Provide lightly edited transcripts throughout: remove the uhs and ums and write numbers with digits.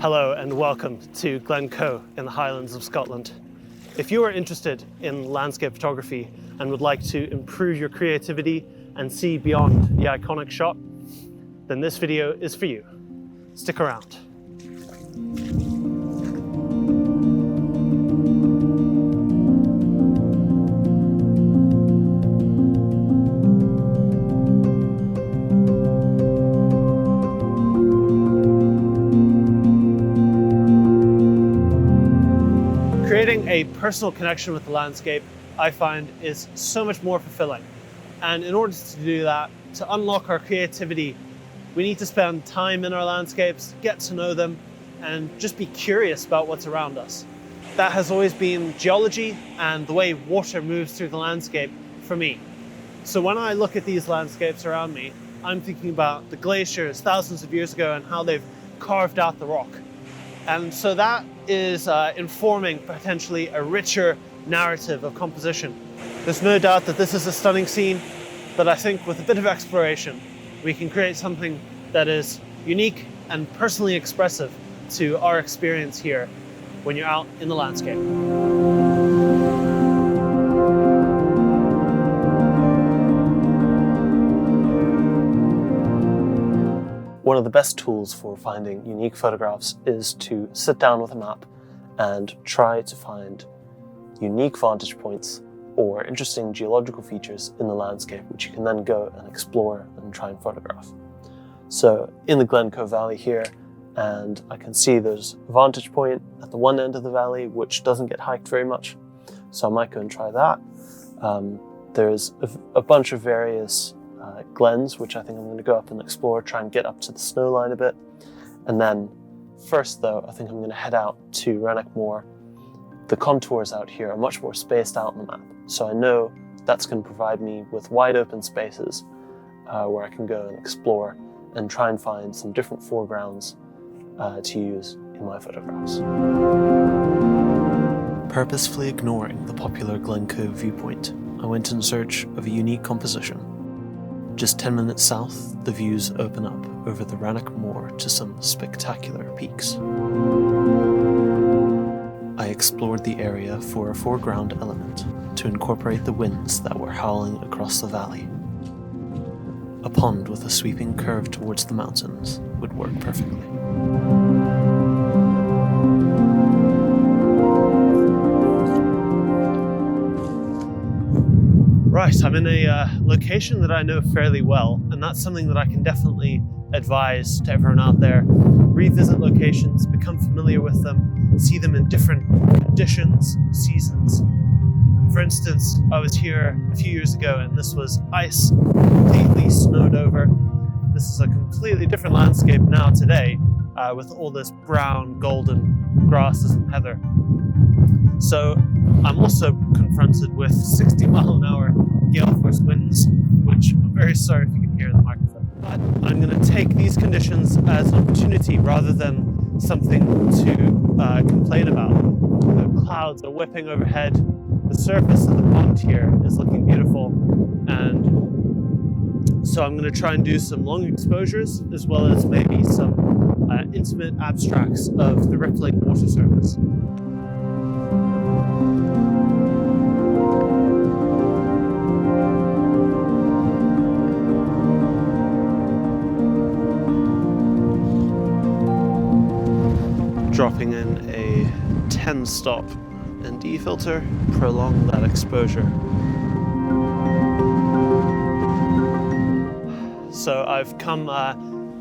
Hello and welcome to Glencoe in the Highlands of Scotland. If you are interested in landscape photography and would like to improve your creativity and see beyond the iconic shot, then this video is for you. Stick around. Creating a personal connection with the landscape, I find, is so much more fulfilling. And in order to do that, to unlock our creativity, we need to spend time in our landscapes, get to know them, and just be curious about what's around us. That has always been geology and the way water moves through the landscape for me. So when I look at these landscapes around me, I'm thinking about the glaciers thousands of years ago and how they've carved out the rock. And so that is informing potentially a richer narrative of composition. There's no doubt that this is a stunning scene, but I think with a bit of exploration, we can create something that is unique and personally expressive to our experience here when you're out in the landscape. One of the best tools for finding unique photographs is to sit down with a map and try to find unique vantage points or interesting geological features in the landscape, which you can then go and explore and try and photograph. So in the Glencoe Valley here, and I can see there's a vantage point at the one end of the valley which doesn't get hiked very much, so I might go and try that. There's a bunch of various glens, which I think I'm going to go up and explore, try and get up to the snow line a bit. And then first though, I think I'm going to head out to Rannoch Moor. The contours out here are much more spaced out on the map, so I know that's going to provide me with wide open spaces where I can go and explore and try and find some different foregrounds to use in my photographs. Purposefully ignoring the popular Glencoe viewpoint, I went in search of a unique composition. Just 10 minutes south, the views open up over the Rannoch Moor to some spectacular peaks. I explored the area for a foreground element to incorporate the winds that were howling across the valley. A pond with a sweeping curve towards the mountains would work perfectly. Right, I'm in a location that I know fairly well, and that's something that I can definitely advise to everyone out there. Revisit locations, become familiar with them, see them in different conditions, seasons. For instance, I was here a few years ago and this was ice, completely snowed over. This is a completely different landscape now today, with all this brown, golden grasses and heather. So I'm also confronted with 60-mile-an-hour gale force winds, which I'm very sorry if you can hear in the microphone. But I'm going to take these conditions as an opportunity rather than something to complain about. The clouds are whipping overhead. The surface of the pond here is looking beautiful, and so I'm going to try and do some long exposures as well as maybe some intimate abstracts of the rippling water surface. Dropping in a 10 stop ND filter, prolong that exposure. So I've come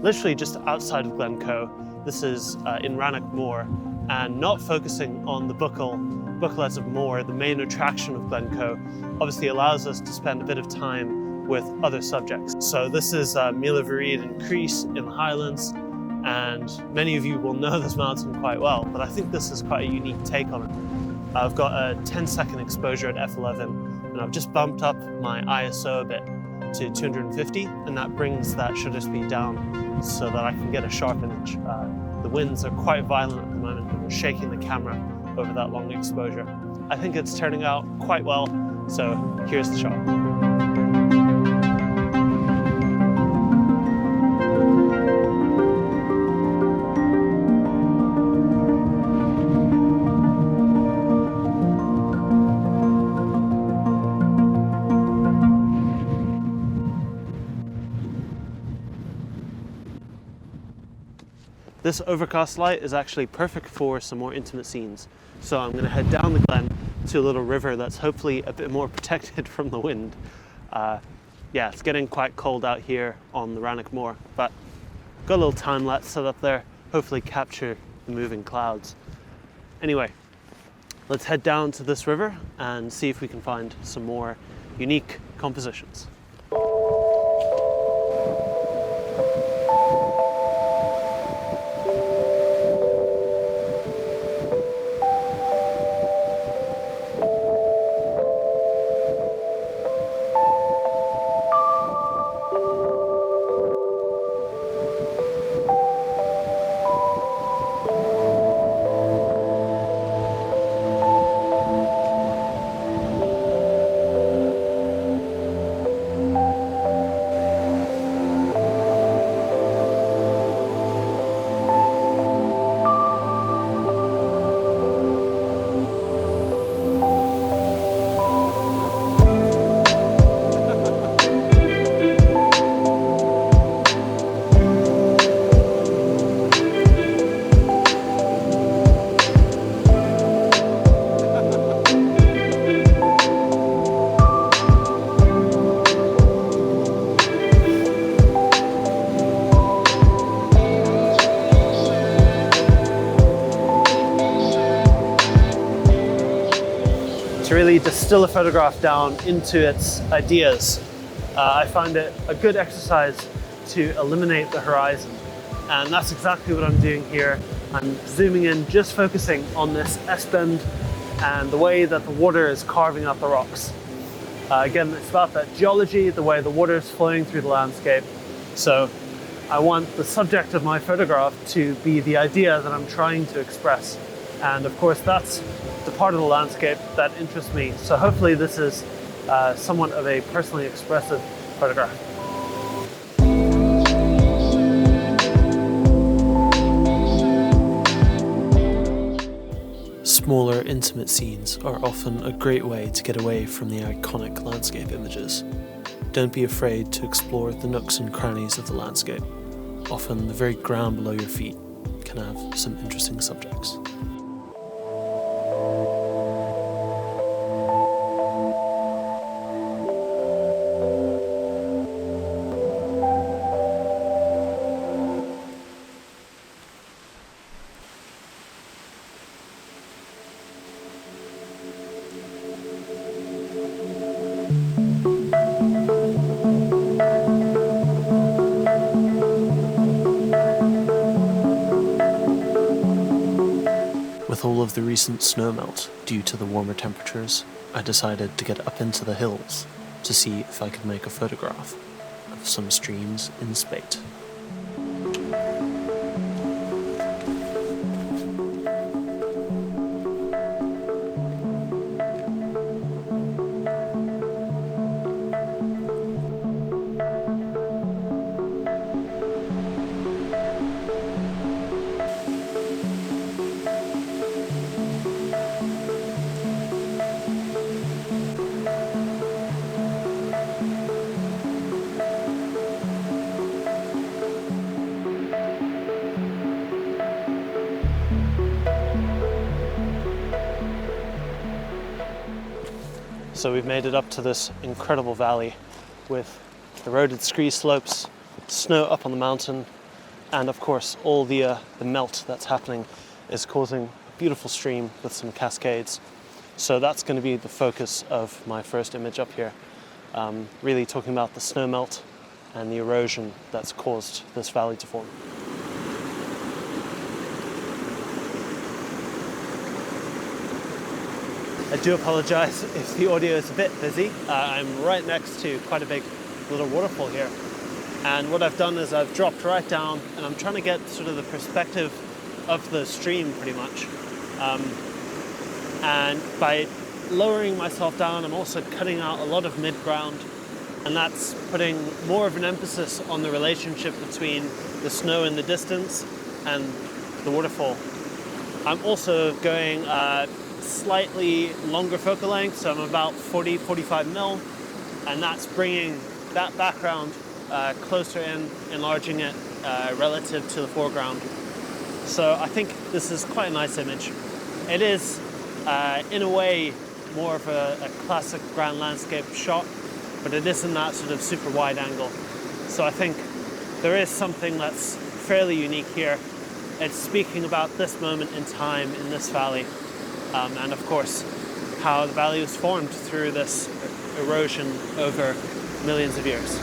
literally just outside of Glencoe. This is in Rannoch Moor, and not focusing on the Bucklets of Moor, the main attraction of Glencoe, obviously allows us to spend a bit of time with other subjects. So this is Mille Vareed and Crease in the Highlands, and many of you will know this mountain quite well, but I think this is quite a unique take on it. I've got a 10-second exposure at f11, and I've just bumped up my ISO a bit to 250, and that brings that shutter speed down so that I can get a sharp image. The winds are quite violent at the moment, and they're shaking the camera over that long exposure. I think it's turning out quite well, so here's the shot. This overcast light is actually perfect for some more intimate scenes. So I'm going to head down the Glen to a little river that's hopefully a bit more protected from the wind. Yeah, it's getting quite cold out here on the Rannoch Moor, but got a little time lapse set up there, hopefully capture the moving clouds. Anyway, let's head down to this river and see if we can find some more unique compositions. To really distill a photograph down into its ideas, I find it a good exercise to eliminate the horizon. And that's exactly what I'm doing here. I'm zooming in, just focusing on this S-bend and the way that the water is carving out the rocks. Again, it's about that geology, the way the water is flowing through the landscape. So I want the subject of my photograph to be the idea that I'm trying to express. And of course, that's the part of the landscape that interests me. So hopefully this is somewhat of a personally expressive photograph. Smaller, intimate scenes are often a great way to get away from the iconic landscape images. Don't be afraid to explore the nooks and crannies of the landscape. Often the very ground below your feet can have some interesting subjects. With all of the recent snowmelt due to the warmer temperatures, I decided to get up into the hills to see if I could make a photograph of some streams in spate. So we've made it up to this incredible valley with eroded scree slopes, snow up on the mountain, and of course all the melt that's happening is causing a beautiful stream with some cascades. So that's going to be the focus of my first image up here, really talking about the snow melt and the erosion that's caused this valley to form. I do apologize if the audio is a bit busy. I'm right next to quite a big little waterfall here. And what I've done is I've dropped right down and I'm trying to get sort of the perspective of the stream pretty much. And by lowering myself down, I'm also cutting out a lot of mid-ground, and that's putting more of an emphasis on the relationship between the snow in the distance and the waterfall. I'm also going slightly longer focal length, so I'm about 40-45 mil, and that's bringing that background closer in, enlarging it relative to the foreground. So I think this is quite a nice image. It is, in a way, more of a classic grand landscape shot, but it isn't that sort of super wide angle. So I think there is something that's fairly unique here. It's speaking about this moment in time in this valley, and of course how the valley was formed through this erosion over millions of years.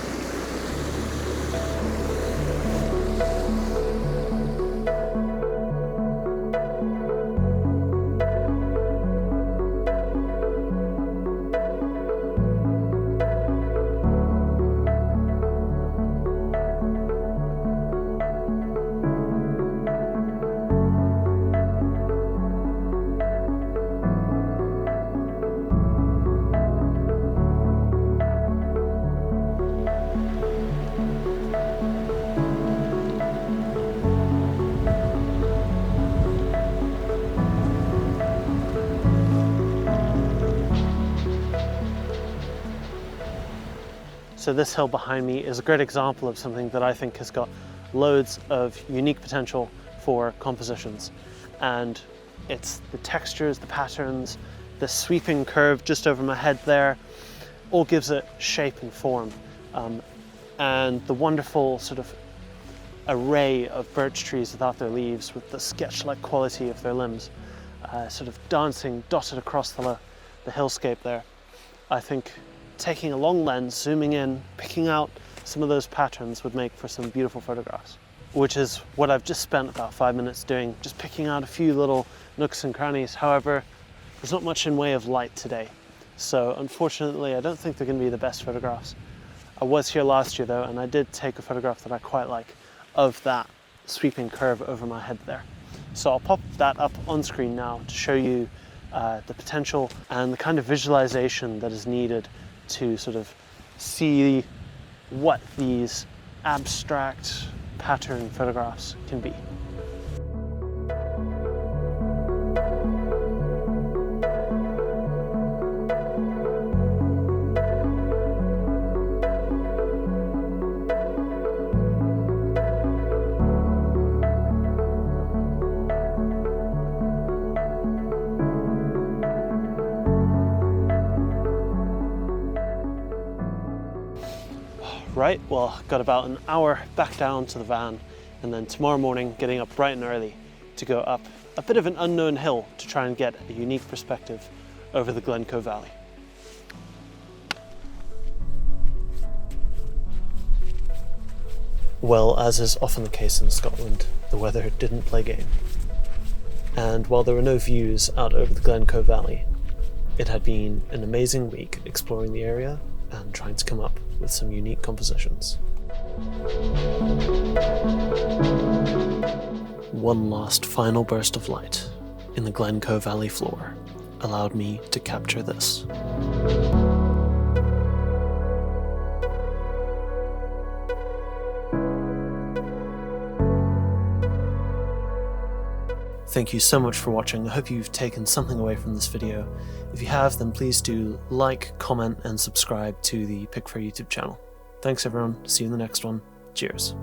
So this hill behind me is a great example of something that I think has got loads of unique potential for compositions. And it's the textures, the patterns, the sweeping curve just over my head there, all gives it shape and form. And the wonderful sort of array of birch trees without their leaves, with the sketch-like quality of their limbs, sort of dancing, dotted across the hillscape there. I think taking a long lens, zooming in, picking out some of those patterns would make for some beautiful photographs, which is what I've just spent about 5 minutes doing, just picking out a few little nooks and crannies. However, there's not much in way of light today, so unfortunately I don't think they're going to be the best photographs. I was here last year though, and I did take a photograph that I quite like of that sweeping curve over my head there. So I'll pop that up on screen now to show you the potential and the kind of visualization that is needed to sort of see what these abstract pattern photographs can be. Right, well, got about an hour back down to the van, and then tomorrow morning getting up bright and early to go up a bit of an unknown hill to try and get a unique perspective over the Glencoe Valley. Well, as is often the case in Scotland, the weather didn't play game. And while there were no views out over the Glencoe Valley, it had been an amazing week exploring the area and trying to come up with some unique compositions. One last final burst of light in the Glencoe Valley floor allowed me to capture this. Thank you so much for watching. I hope you've taken something away from this video. If you have, then please do like, comment, and subscribe to the Pick4 YouTube channel. Thanks everyone, see you in the next one. Cheers.